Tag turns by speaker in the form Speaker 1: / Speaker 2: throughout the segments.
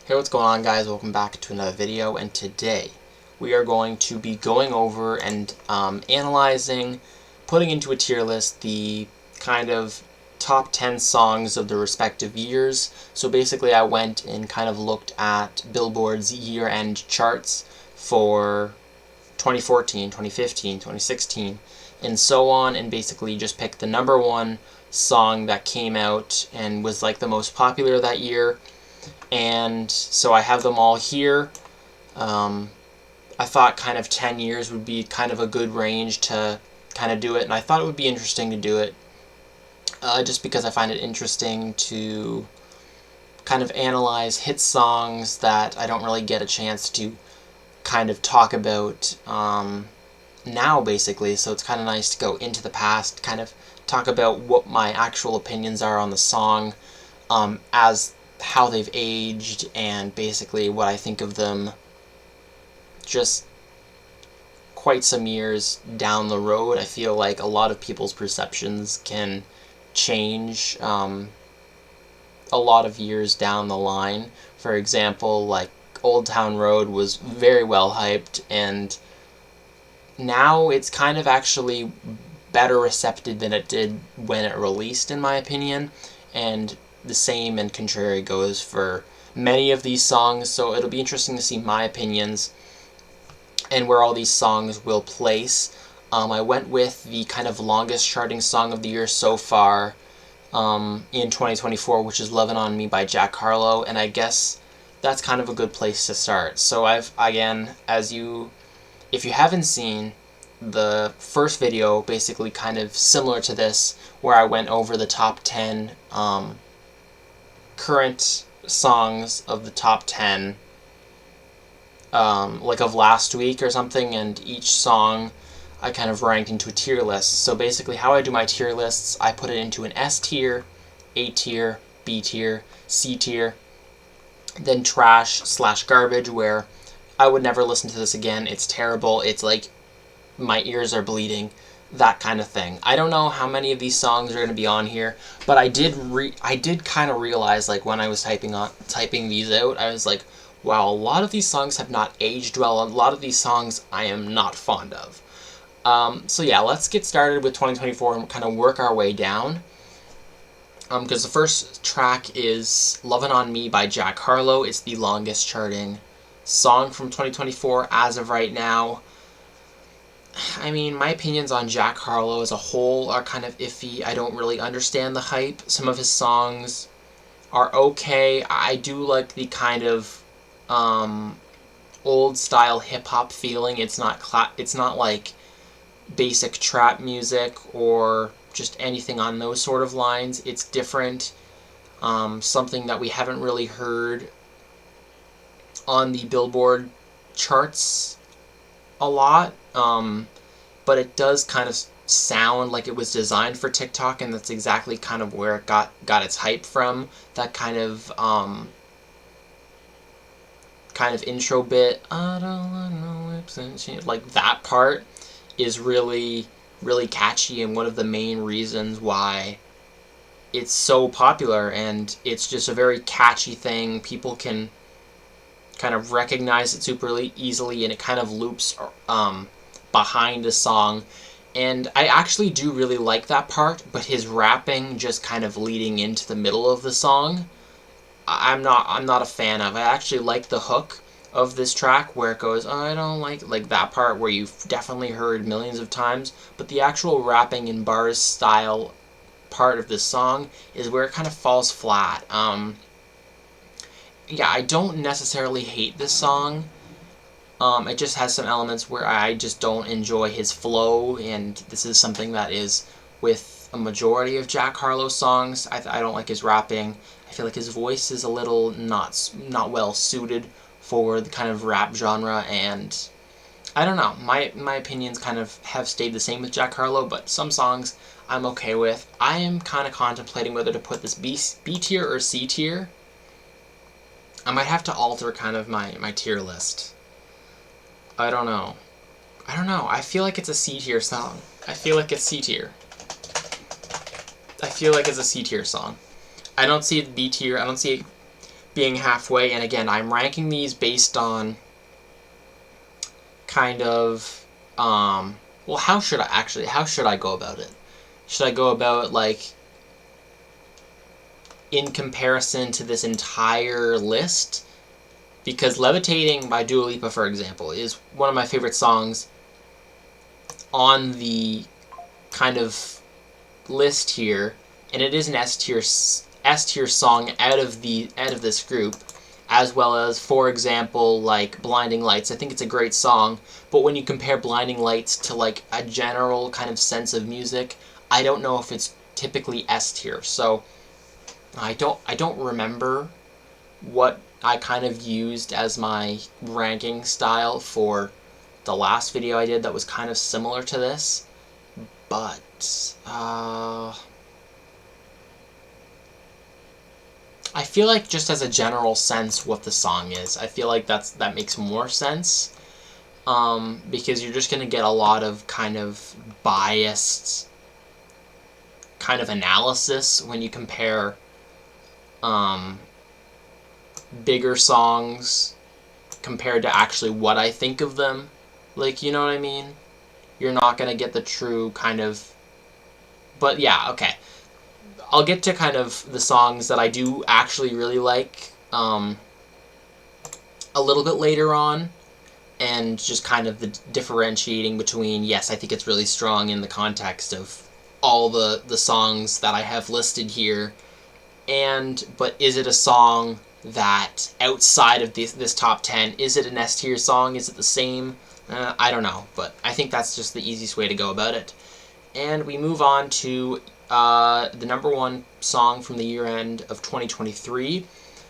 Speaker 1: Hey, what's going on, guys? Welcome back to another video, and today we are going to be going over and analyzing, putting into a tier list the kind of top 10 songs of the respective years. So basically I went and kind of looked at Billboard's year-end charts for 2014, 2015, 2016, and so on, and basically just picked the number one song that came out and was like the most popular that year. And so I have them all here. I thought kind of 10 years would be kind of a good range to kind of do it, and I thought it would be interesting to do it just because I find it interesting to kind of analyze hit songs that I don't really get a chance to kind of talk about now, basically. So it's kind of nice to go into the past, kind of talk about what my actual opinions are on the song, as how they've aged, and basically what I think of them just quite some years down the road. I feel like a lot of people's perceptions can change a lot of years down the line. For example, like Old Town Road was very well hyped, and now it's kind of actually better recepted than it did when it released, in my opinion. And the same and contrary goes for many of these songs, so it'll be interesting to see my opinions and where all these songs will place. I went with the kind of longest charting song of the year so far in 2024, which is Lovin' On Me by Jack Harlow, and I guess that's kind of a good place to start. So if you haven't seen the first video, basically kind of similar to this, where I went over the top 10 current songs of the top 10 like of last week or something, and each song I kind of ranked into a tier list. So basically how I do my tier lists, I put it into an S tier, A tier, B tier, C tier, then trash/garbage, where I would never listen to this again, it's terrible, it's like my ears are bleeding, that kind of thing. I don't know how many of these songs are going to be on here, but I did kind of realize, like, when I was typing these out, I was like, wow, a lot of these songs have not aged well. A lot of these songs I am not fond of. So yeah, let's get started with 2024 and kind of work our way down. Because the first track is Lovin' On Me by Jack Harlow. It's the longest charting song from 2024 as of right now. I mean, my opinions on Jack Harlow as a whole are kind of iffy. I don't really understand the hype. Some of his songs are okay. I do like the kind of old style hip hop feeling. It's not like basic trap music or just anything on those sort of lines. It's different. Something that we haven't really heard on the Billboard charts a lot. But it does kind of sound like it was designed for TikTok, and that's exactly kind of where it got its hype from. That kind of intro bit, I don't want no lips and shit, like that part is really, really catchy, and one of the main reasons why it's so popular. And it's just a very catchy thing. People can kind of recognize it super easily, and it kind of loops behind the song. And I actually do really like that part, but his rapping just kind of leading into the middle of the song, I'm not a fan of. I actually like the hook of this track where it goes, oh, I don't like that part where you've definitely heard millions of times, but the actual rapping in bars style part of this song is where it kind of falls flat. Yeah, I don't necessarily hate this song. It just has some elements where I just don't enjoy his flow, and this is something that is with a majority of Jack Harlow songs. I don't like his rapping. I feel like his voice is a little not well suited for the kind of rap genre, and I don't know. My opinions kind of have stayed the same with Jack Harlow, but some songs I'm okay with. I am kind of contemplating whether to put this B tier or C tier. I might have to alter kind of my tier list. I don't know. I feel like it's a C tier song. I feel like it's C tier. I feel like it's a C tier song. I don't see it B tier. I don't see it being halfway. And again, I'm ranking these based on kind of, well, how should I go about it? Should I go about, like, in comparison to this entire list? Because Levitating by Dua Lipa, for example, is one of my favorite songs on the kind of list here, and it is an S tier song out of this group, as well as, for example, like Blinding Lights. I think it's a great song, but when you compare Blinding Lights to like a general kind of sense of music, I don't know if it's typically S tier. So I don't remember what I kind of used as my ranking style for the last video I did that was kind of similar to this, but I feel like just as a general sense what the song is, I feel like that makes more sense, because you're just going to get a lot of kind of biased kind of analysis when you compare bigger songs compared to actually what I think of them. Like, you know what I mean? You're not going to get the true kind of... But yeah, okay. I'll get to kind of the songs that I do actually really like a little bit later on, and just kind of the differentiating between, yes, I think it's really strong in the context of all the songs that I have listed here, but is it a song that outside of this top 10, is it an S tier song? Is it the same? I don't know, but I think that's just the easiest way to go about it. And we move on to the number one song from the year end of 2023,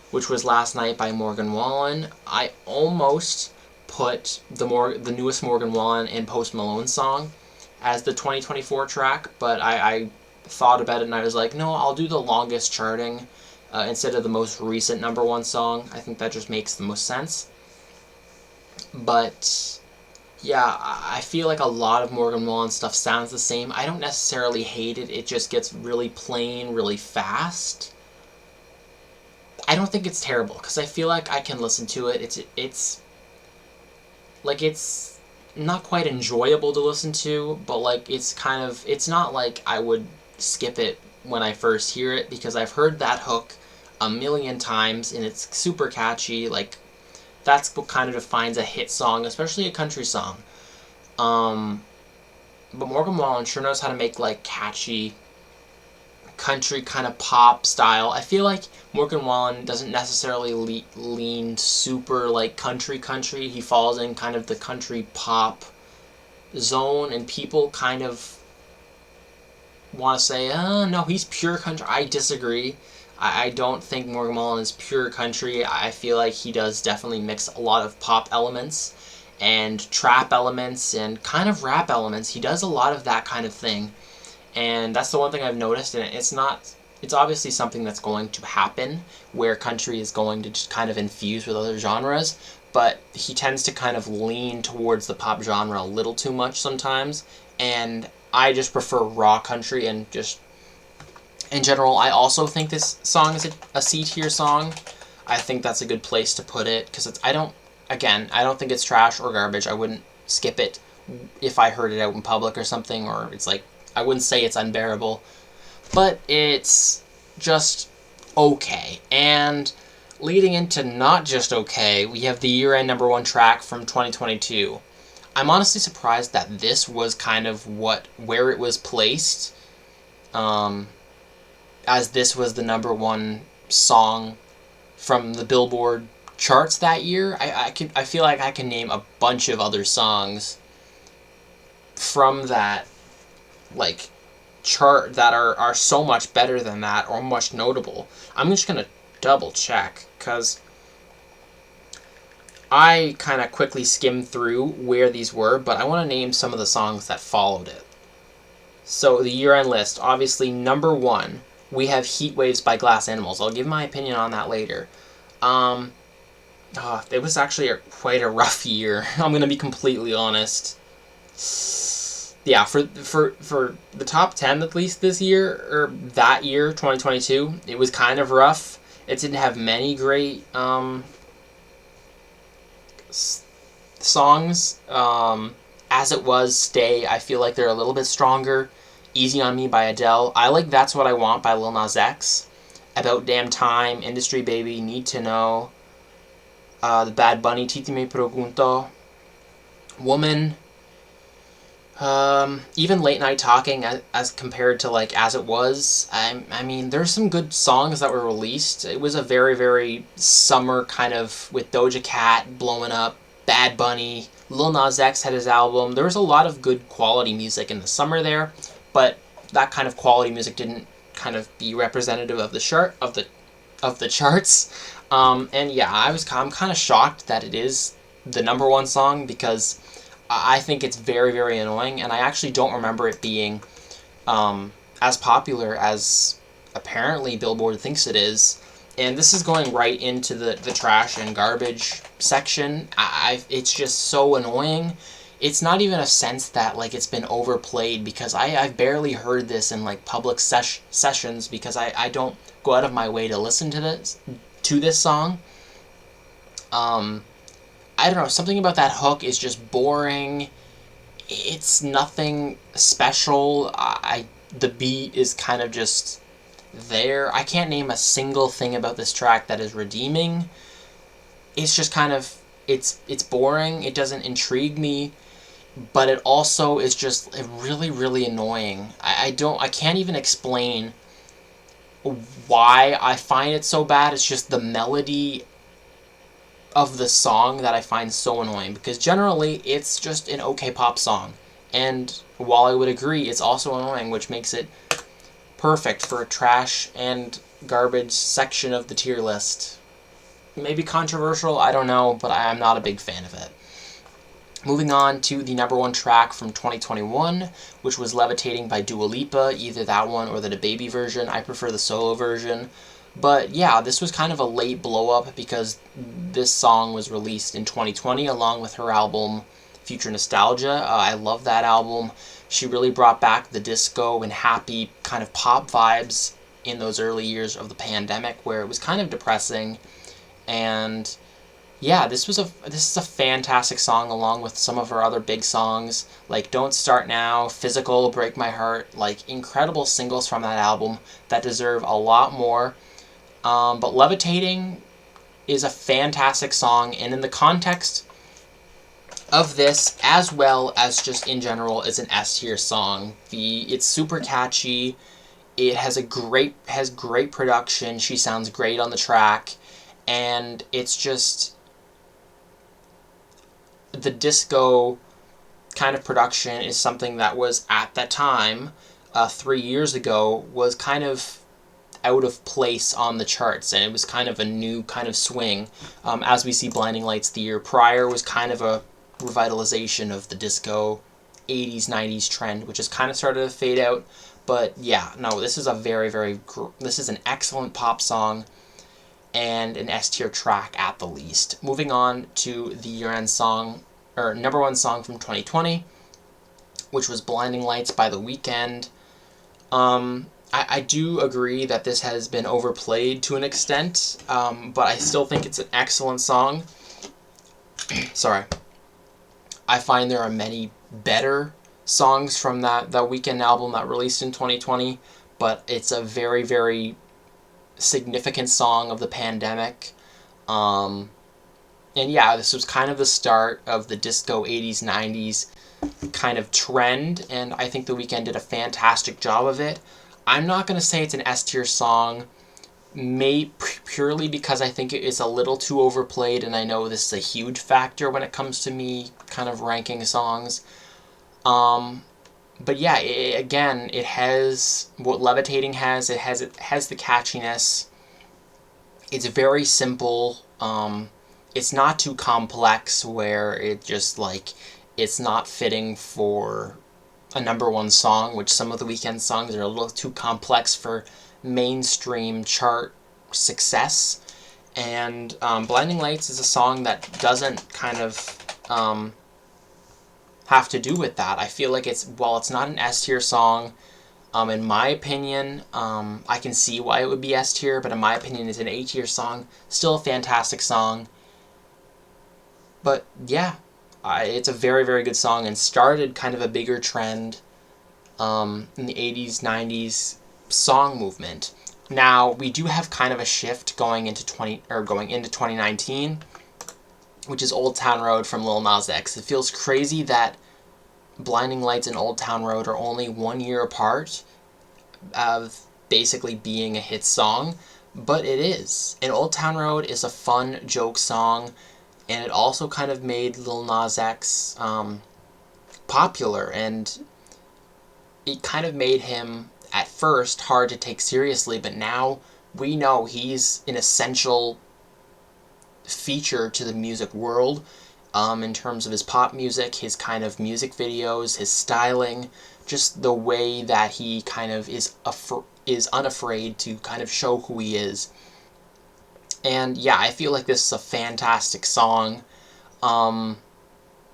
Speaker 1: which was Last Night by Morgan Wallen. I almost put the newest Morgan Wallen and Post Malone song as the 2024 track, but I thought about it and I was like, no, I'll do the longest charting instead of the most recent number one song. I think that just makes the most sense. But yeah, I feel like a lot of Morgan Wallen stuff sounds the same. I don't necessarily hate it. It just gets really plain, really fast. I don't think it's terrible, because I feel like I can listen to it. It's not quite enjoyable to listen to, but like it's not like I would skip it when I first hear it, because I've heard that hook a million times and it's super catchy. Like, that's what kind of defines a hit song, especially a country song. But Morgan Wallen sure knows how to make like catchy country kind of pop style. I feel like Morgan Wallen doesn't necessarily lean super like country. He falls in kind of the country pop zone, and people kind of want to say, no, he's pure country. I disagree. I don't think Morgan Wallen is pure country. I feel like he does definitely mix a lot of pop elements and trap elements and kind of rap elements. He does a lot of that kind of thing. And that's the one thing I've noticed, and it's obviously something that's going to happen, where country is going to just kind of infuse with other genres, but he tends to kind of lean towards the pop genre a little too much sometimes, and I just prefer raw country. And just in general, I also think this song is a C tier song. I think that's a good place to put it, because I don't think it's trash or garbage. I wouldn't skip it if I heard it out in public or something, or it's like, I wouldn't say it's unbearable, but it's just okay. And leading into not just okay, we have the year-end number one track from 2022. I'm honestly surprised that this was kind of where it was placed, as this was the number one song from the Billboard charts that year. I feel like I can name a bunch of other songs from that like chart that are so much better than that, or much notable. I'm just gonna double check, because I kind of quickly skimmed through where these were, but I want to name some of the songs that followed it. So the year-end list, obviously number one, we have Heat Waves by Glass Animals. I'll give my opinion on that later. It was actually quite a rough year. I'm gonna be completely honest. Yeah, for the top 10 at least this year, or that year, 2022, it was kind of rough. It didn't have many great songs. As It Was, Stay, I feel like they're a little bit stronger. Easy on Me by Adele. I like That's What I Want by Lil Nas X. About Damn Time, Industry Baby, Need to Know, the Bad Bunny, Titi Me Pregunto, Woman, even Late Night Talking as compared to like As It Was. I mean, there's some good songs that were released. It was a very, very summer kind of, with Doja Cat blowing up, Bad Bunny, Lil Nas X had his album. There was a lot of good quality music in the summer there, but that kind of quality music didn't kind of be representative of the charts. And yeah, I'm kind of shocked that it is the #1 song, because I think it's very, very annoying, and I actually don't remember it being as popular as apparently Billboard thinks it is. And this is going right into the trash and garbage section. It's just so annoying. It's not even a sense that like it's been overplayed, because I've barely heard this in like public sessions, because I don't go out of my way to listen to this song. I don't know, something about that hook is just boring. It's nothing special. The beat is kind of just there. I can't name a single thing about this track that is redeeming. It's just kind of, it's boring. It doesn't intrigue me, but it also is just really, really annoying. I can't even explain why I find it so bad. It's just the melody of the song that I find so annoying, because generally it's just an okay pop song, and while I would agree it's also annoying, which makes it perfect for a trash and garbage section of the tier list. Maybe controversial, I don't know, but I'm not a big fan of it. Moving on to the #1 track from 2021, which was Levitating by Dua Lipa, either that one or the DaBaby version. I prefer the solo version. But yeah, this was kind of a late blow-up, because this song was released in 2020 along with her album Future Nostalgia. I love that album. She really brought back the disco and happy kind of pop vibes in those early years of the pandemic, where it was kind of depressing. And yeah, this is a fantastic song, along with some of her other big songs like Don't Start Now, Physical, Break My Heart. Like, incredible singles from that album that deserve a lot more. But Levitating is a fantastic song, and in the context of this, as well as just in general, is an S tier song. It's super catchy. It has great production. She sounds great on the track, and it's just the disco kind of production is something that was at that time, 3 years ago, was kind of out of place on the charts, and it was kind of a new kind of swing. As we see, Blinding Lights the year prior was kind of a revitalization of the disco 80s, 90s trend, which has kind of started to fade out. But yeah, no, this is this is an excellent pop song, and an S tier track at the least. Moving on to the year-end song, or #1 song from 2020, which was Blinding Lights by The Weeknd. I do agree that this has been overplayed to an extent, but I still think it's an excellent song. Sorry. I find there are many better songs from that Weeknd album that released in 2020, but it's a very, very significant song of the pandemic. And yeah, this was kind of the start of the disco 80s, 90s kind of trend, and I think The Weeknd did a fantastic job of it. I'm not going to say it's an S tier song, purely because I think it is a little too overplayed, and I know this is a huge factor when it comes to me kind of ranking songs. But yeah, again, it has what Levitating has. It has the catchiness. It's very simple. It's not too complex where it just like it's not fitting for a #1 song, which some of the Weeknd songs are a little too complex for mainstream chart success. And Blinding Lights is a song that doesn't kind of have to do with that. I feel like while it's not an S tier song, In my opinion, I can see why it would be S tier, but in my opinion, it's an A tier song. Still a fantastic song. But yeah, it's a very, very good song and started kind of a bigger trend in the 80s, 90s song movement. Now, we do have kind of a shift going into 2019, which is Old Town Road from Lil Nas X. It feels crazy that Blinding Lights and Old Town Road are only 1 year apart of basically being a hit song, but it is. And Old Town Road is a fun joke song, and it also kind of made Lil Nas X popular, and it kind of made him, at first, hard to take seriously, but now we know he's an essential feature to the music world in terms of his pop music, his kind of music videos, his styling, just the way that he kind of is unafraid to kind of show who he is. And yeah, I feel like this is a fantastic song.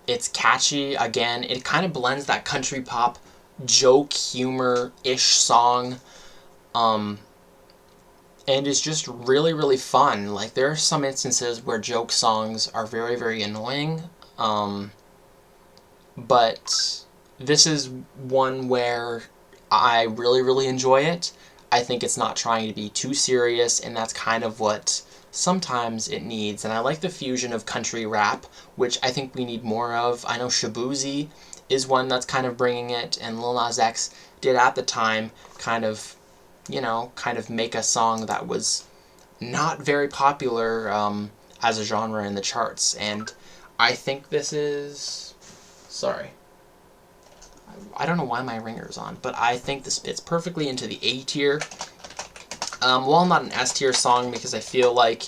Speaker 1: It's catchy. Again, it kind of blends that country pop joke humor-ish song. And it's just really, really fun. Like, there are some instances where joke songs are very, very annoying. But this is one where I really, really enjoy it. I think it's not trying to be too serious, and that's kind of what sometimes it needs. And I like the fusion of country rap, which I think we need more of. I know Shaboozey is one that's kind of bringing it, and Lil Nas X did at the time kind of make a song that was not very popular as a genre in the charts. And I think this is... Sorry. I don't know why my ringer's on, but I think this fits perfectly into the A tier. Well, not an S tier song, because I feel like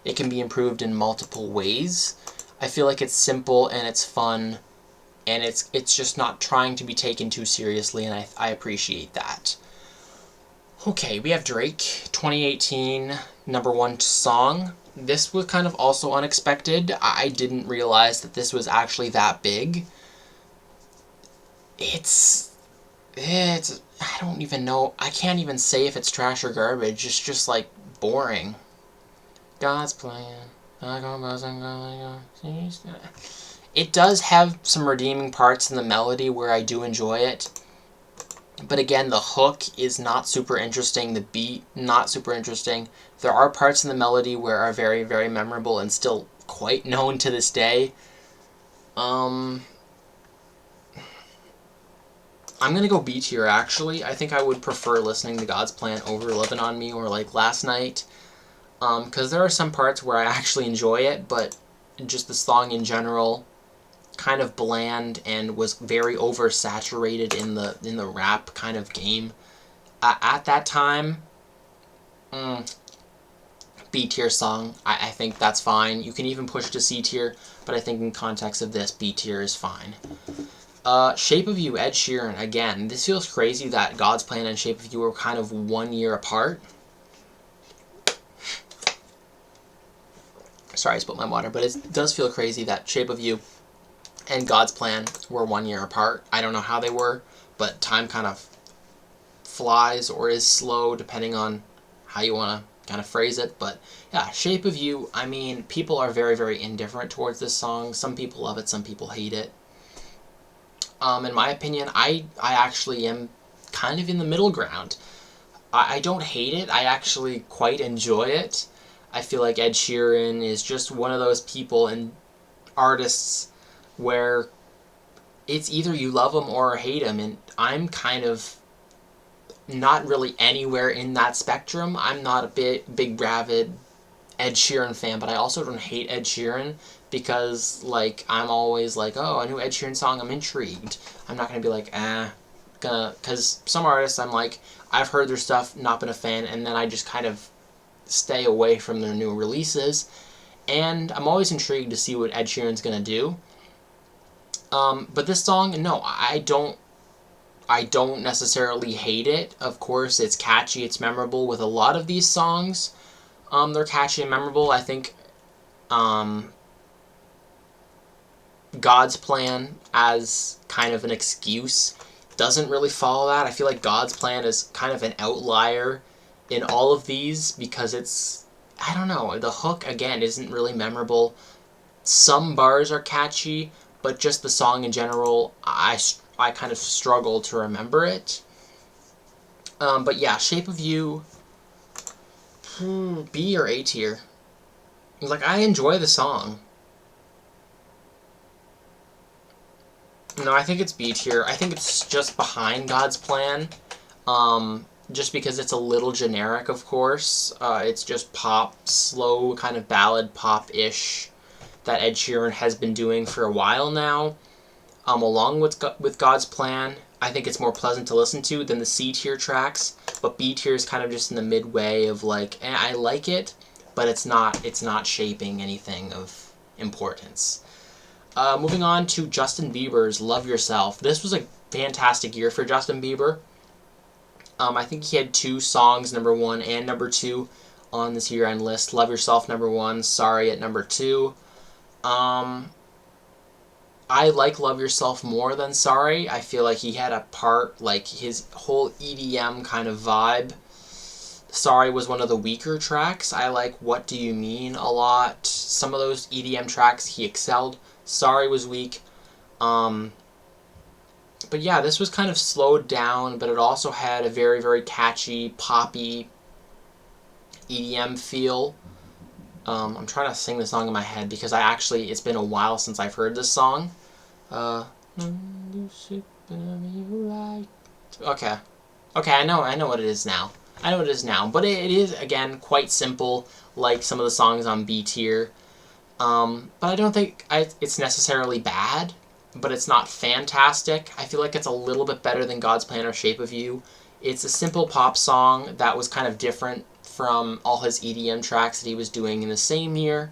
Speaker 1: it can be improved in multiple ways. I feel like it's simple and it's fun, and it's just not trying to be taken too seriously, and I appreciate that. Okay, we have Drake, 2018, #1 song. This was kind of also unexpected. I didn't realize that this was actually that big. It's I don't even know. I can't even say if it's trash or garbage. It's just, like, boring. God's plan. It does have some redeeming parts in the melody where I do enjoy it. But again, the hook is not super interesting. The beat, not super interesting. There are parts in the melody where are very, very memorable and still quite known to this day. I'm going to go B tier, actually. I think I would prefer listening to God's Plan over Living on Me or, like, Last Night. Because there are some parts where I actually enjoy it, but just the song in general, kind of bland and was very oversaturated in the rap kind of game at that time. B tier song. I think that's fine. You can even push to C tier, but I think in context of this, B tier is fine. Shape of You, Ed Sheeran. Again, this feels crazy that God's Plan and Shape of You were kind of 1 year apart. Sorry, I spilled my water, but it does feel crazy that Shape of You and God's Plan were 1 year apart. I don't know how they were, but time kind of flies or is slow, depending on how you want to kind of phrase it. But yeah, Shape of You, I mean, people are very, very indifferent towards this song. Some people love it, some people hate it. In my opinion, I actually am kind of in the middle ground. I don't hate it. I actually quite enjoy it. I feel like Ed Sheeran is just one of those people and artists where it's either you love him or hate him, and I'm kind of not really anywhere in that spectrum. I'm not a big rabid Ed Sheeran fan, but I also don't hate Ed Sheeran, because, like, I'm always like, oh, a new Ed Sheeran song, I'm intrigued. I'm not gonna be like, because some artists I'm like, I've heard their stuff, not been a fan, and then I just kind of stay away from their new releases, and I'm always intrigued to see what Ed Sheeran's gonna do. But this song, no, I don't necessarily hate it. Of course, it's catchy, it's memorable. With a lot of these songs, they're catchy and memorable. I think, God's Plan, as kind of an excuse, doesn't really follow that. I feel like God's Plan is kind of an outlier in all of these because it's, I don't know, the hook, again, isn't really memorable. Some bars are catchy, but just the song in general, I kind of struggle to remember it. But yeah, Shape of You, B or A tier. Like, I enjoy the song. No, I think it's B tier. I think it's just behind God's Plan. Just because it's a little generic, of course. It's just pop, slow, kind of ballad pop-ish that Ed Sheeran has been doing for a while now. Along with God's Plan, I think it's more pleasant to listen to than the C tier tracks. But B tier is kind of just in the midway of like, I like it, but it's not shaping anything of importance. Moving on to Justin Bieber's Love Yourself. This was a fantastic year for Justin Bieber. I think he had 2 songs, number 1 and number 2, on this year-end list. Love Yourself, number 1. Sorry at number 2. I like Love Yourself more than Sorry. I feel like he had a part, like his whole EDM kind of vibe. Sorry was one of the weaker tracks. I like What Do You Mean a lot. Some of those EDM tracks he excelled. Sorry was weak. But yeah, this was kind of slowed down, but it also had a very, very catchy, poppy EDM feel. I'm trying to sing the song in my head because it's been a while since I've heard this song. Okay. Okay, I know what it is now. But it is, again, quite simple, like some of the songs on B tier. But I don't think it's necessarily bad, but it's not fantastic. I feel like it's a little bit better than God's Plan or Shape of You. It's a simple pop song that was kind of different from all his EDM tracks that he was doing in the same year.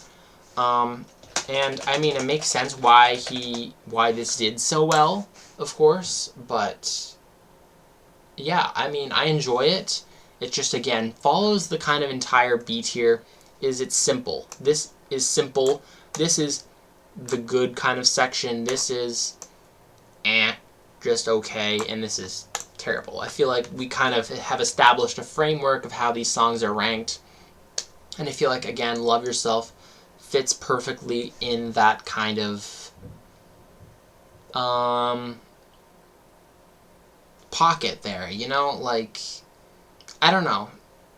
Speaker 1: And I mean, it makes sense why this did so well, of course, but yeah, I mean, I enjoy it. It just, again, follows the kind of entire beat here. It's simple. This is simple. This is the good kind of section. This is just okay, and this is terrible. I feel like we kind of have established a framework of how these songs are ranked, and I feel like, again, Love Yourself fits perfectly in that kind of pocket there, you know? Like, I don't know.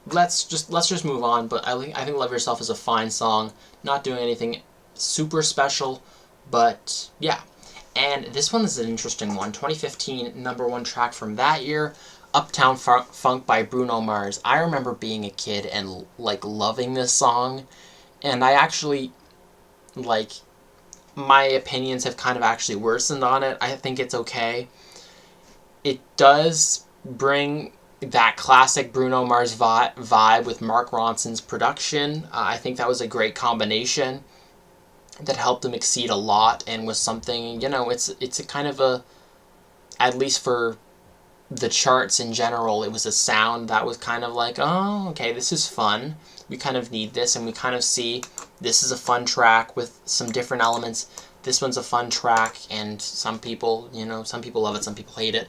Speaker 1: Let's just move on, but I think Love Yourself is a fine song. Not doing anything super special, but yeah. And this one is an interesting one. 2015, number 1 track from that year, Uptown Funk by Bruno Mars. I remember being a kid and, like, loving this song, and I actually, like, my opinions have kind of actually worsened on it. I think it's okay. It does bring that classic Bruno Mars vibe with Mark Ronson's production. I think that was a great combination that helped him exceed a lot and was something, you know, it's a kind of a, at least for the charts in general, it was a sound that was kind of like, oh, okay, this is fun. We kind of need this, and we kind of see this is a fun track with some different elements. This one's a fun track, and some people, you know, some people love it, some people hate it.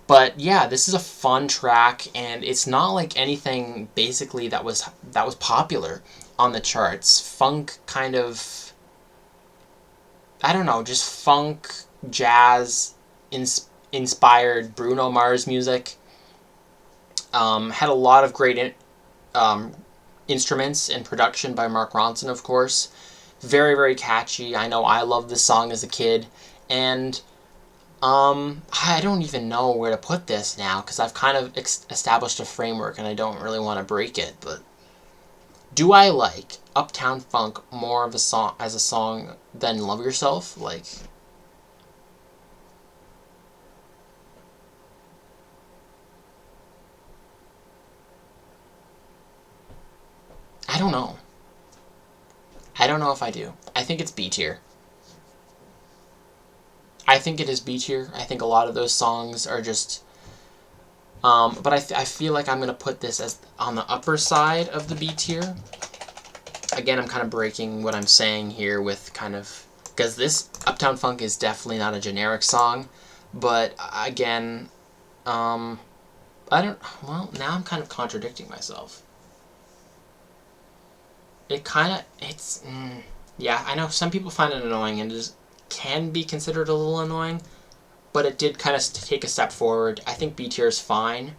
Speaker 1: But yeah, this is a fun track, and it's not like anything basically that was popular on the charts. Funk kind of, I don't know, just funk, jazz, inspired Bruno Mars music. Had a lot of great instruments and production by Mark Ronson, of course. Very, very catchy. I know I loved this song as a kid, and I don't even know where to put this now, because I've kind of established a framework, and I don't really want to break it, but do I like Uptown Funk more of a song as a song than Love Yourself? Like, I don't know. I don't know if I do. I think it's B tier. I think it is B tier. I think a lot of those songs are just, but I feel like I'm going to put this as on the upper side of the B tier. Again, I'm kind of breaking what I'm saying here with kind of, because this Uptown Funk is definitely not a generic song, but again, Well, now I'm kind of contradicting myself. Yeah, I know some people find it annoying, and it can be considered a little annoying, but it did kind of take a step forward. I think B tier is fine.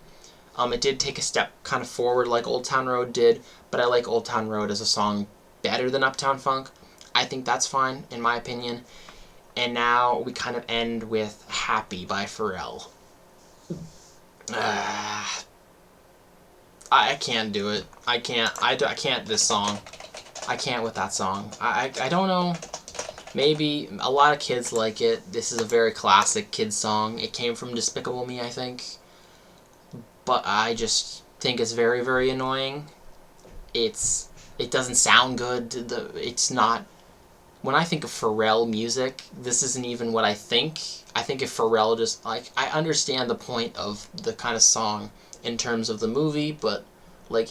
Speaker 1: It did take a step kind of forward like Old Town Road did, but I like Old Town Road as a song better than Uptown Funk. I think that's fine, in my opinion. And now we kind of end with Happy by Pharrell. I can't do it. I can't this song. I can't with that song. I don't know. Maybe a lot of kids like it. This is a very classic kids song. It came from Despicable Me, I think. But I just think it's very, very annoying. It doesn't sound good. It's not. When I think of Pharrell music, this isn't even what I think. I think if Pharrell just, like, I understand the point of the kind of song in terms of the movie, but, like,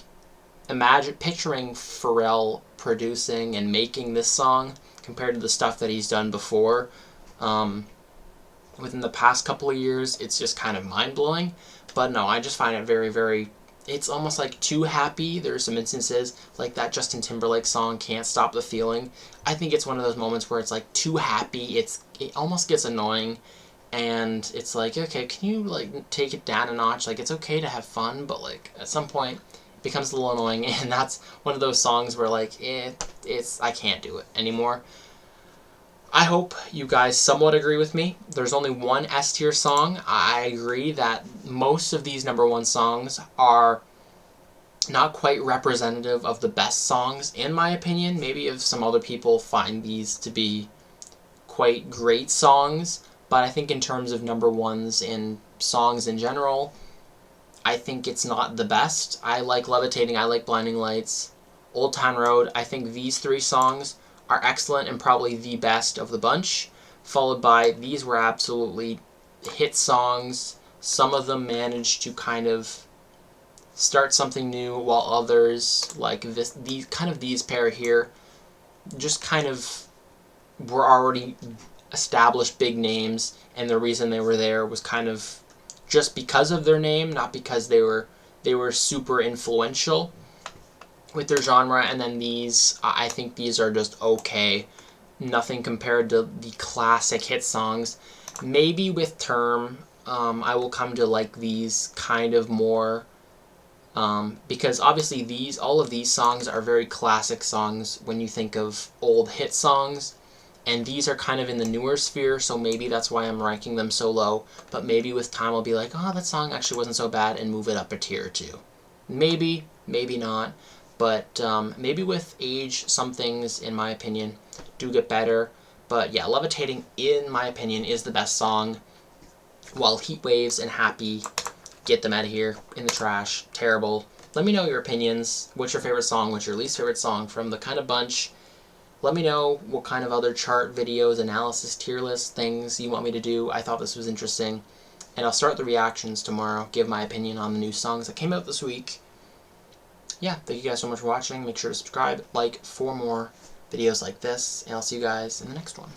Speaker 1: picturing Pharrell producing and making this song compared to the stuff that he's done before, within the past couple of years, it's just kind of mind-blowing. But no, I just find it very, very, it's almost like too happy. There's some instances like that Justin Timberlake song, Can't Stop the Feeling. I think it's one of those moments where it's like too happy. It almost gets annoying, and it's like, okay, can you like take it down a notch? Like, it's okay to have fun, but like at some point it becomes a little annoying, and that's one of those songs where like I can't do it anymore. I hope you guys somewhat agree with me. There's only one S tier song. I agree that most of these number one songs are not quite representative of the best songs, in my opinion. Maybe if some other people find these to be quite great songs, but I think in terms of number ones in songs in general, I think it's not the best. I like Levitating, I like Blinding Lights, Old Town Road. I think these three songs are excellent and probably the best of the bunch, followed by these were absolutely hit songs. Some of them managed to kind of start something new, while others, like these pair here, just kind of were already established big names, and the reason they were there was kind of just because of their name, not because they were super influential with their genre. And then these, I think these are just okay. Nothing compared to the classic hit songs. Maybe with Term, I will come to like these kind of more, because obviously all of these songs are very classic songs when you think of old hit songs, and these are kind of in the newer sphere, so maybe that's why I'm ranking them so low. But maybe with time I'll be like, oh, that song actually wasn't so bad, and move it up a tier or two. Maybe, maybe not. But maybe with age, some things, in my opinion, do get better. But yeah, Levitating, in my opinion, is the best song, while Heat Waves and Happy, get them out of here, in the trash, terrible. Let me know your opinions. What's your favorite song? What's your least favorite song from the kind of bunch? Let me know what kind of other chart videos, analysis, tier list things you want me to do. I thought this was interesting. And I'll start the reactions tomorrow, give my opinion on the new songs that came out this week. Yeah, thank you guys so much for watching. Make sure to subscribe, like for more videos like this, and I'll see you guys in the next one.